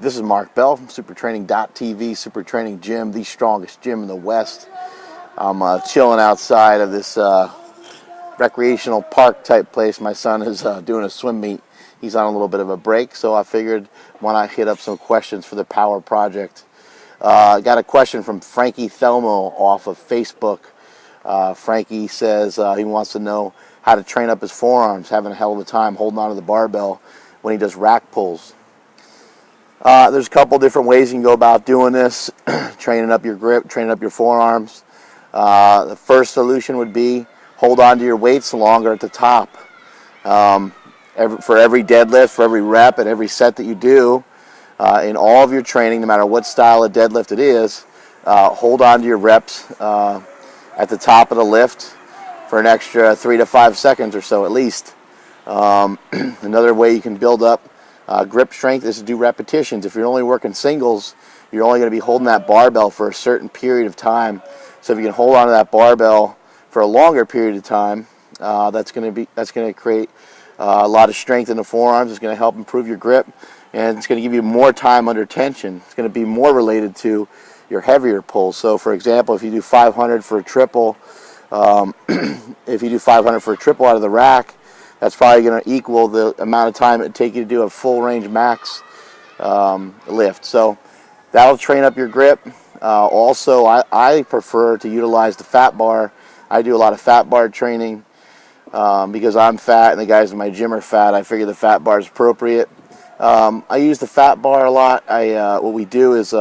This is Mark Bell from SuperTraining.tv, Super Training Gym, the strongest gym in the West. I'm chilling outside of this recreational park type place. My son is doing a swim meet. He's on a little bit of a break, so I figured why not hit up some questions for the Power Project. I got a question from Frankie Thelmo off of Facebook. Frankie says he wants to know how to train up his forearms, having a hell of a time holding onto the barbell when he does rack pulls. There's a couple different ways you can go about doing this, training up your grip, training up your forearms. The first solution would be hold on to your weights longer at the top. For every deadlift, for every rep, and every set that you do, in all of your training, no matter what style of deadlift it is, hold on to your reps at the top of the lift for an extra 3 to 5 seconds or so at least. Another way you can build up grip strength is to do repetitions. If you're only working singles, you're only going to be holding that barbell for a certain period of time. So if you can hold on to that barbell for a longer period of time, that's going to create a lot of strength in the forearms. It's going to help improve your grip, and it's going to give you more time under tension. It's going to be more related to your heavier pulls. So for example, if you do 500 for a triple, if you do 500 for a triple out of the rack, that's probably going to equal the amount of time it would take you to do a full range max lift. So that'll train up your grip. Also, I prefer to utilize the fat bar. I do a lot of fat bar training because I'm fat and the guys in my gym are fat. I figure the fat bar is appropriate. I use the fat bar a lot. What we do is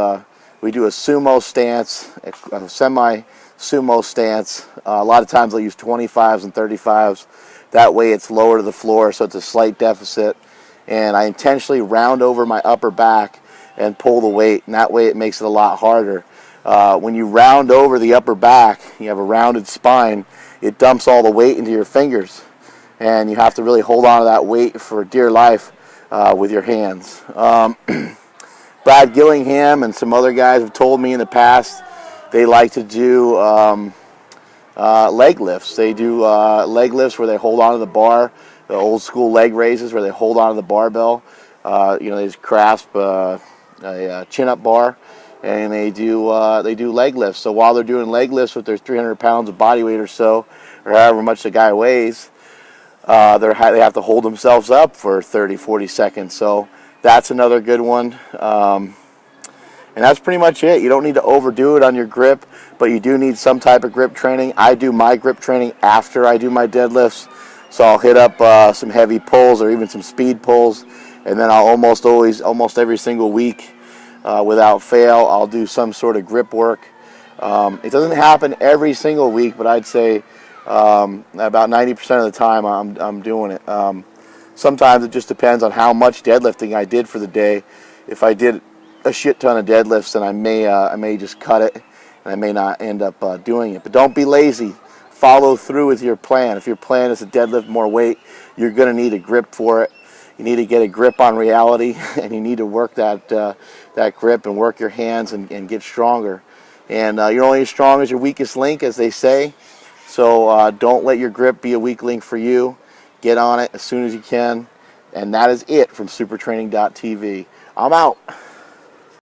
we do a sumo stance, a semi-sumo stance. A lot of times I'll use 25s and 35s. That way it's lower to the floor, so it's a slight deficit. And I intentionally round over my upper back and pull the weight, and that way it makes it a lot harder. When you round over the upper back, you have a rounded spine, it dumps all the weight into your fingers. And you have to really hold on to that weight for dear life with your hands. Brad Gillingham and some other guys have told me in the past they like to do leg lifts. They do leg lifts where they hold on to the bar, the old school leg raises where they hold on to the barbell. They just grasp a chin-up bar, and they do leg lifts. So while they're doing leg lifts with their 300 pounds of body weight or so, or however much the guy weighs, they have to hold themselves up for 30, 40 seconds. So that's another good one. And that's pretty much it. You don't need to overdo it on your grip, but you do need some type of grip training. I do my grip training after I do my deadlifts. So I'll hit up some heavy pulls or even some speed pulls, and then I'll almost every single week, without fail, I'll do some sort of grip work. It doesn't happen every single week, but I'd say about 90% of the time I'm doing it. Sometimes it just depends on how much deadlifting I did for the day. If I did a shit ton of deadlifts, then I may just cut it, and I may not end up doing it. But don't be lazy. Follow through with your plan. If your plan is to deadlift more weight, you're going to need a grip for it. You need to get a grip on reality, and you need to work that grip and work your hands and get stronger. And you're only as strong as your weakest link, as they say. So don't let your grip be a weak link for you. Get on it as soon as you can. And that is it from SuperTraining.tv. I'm out.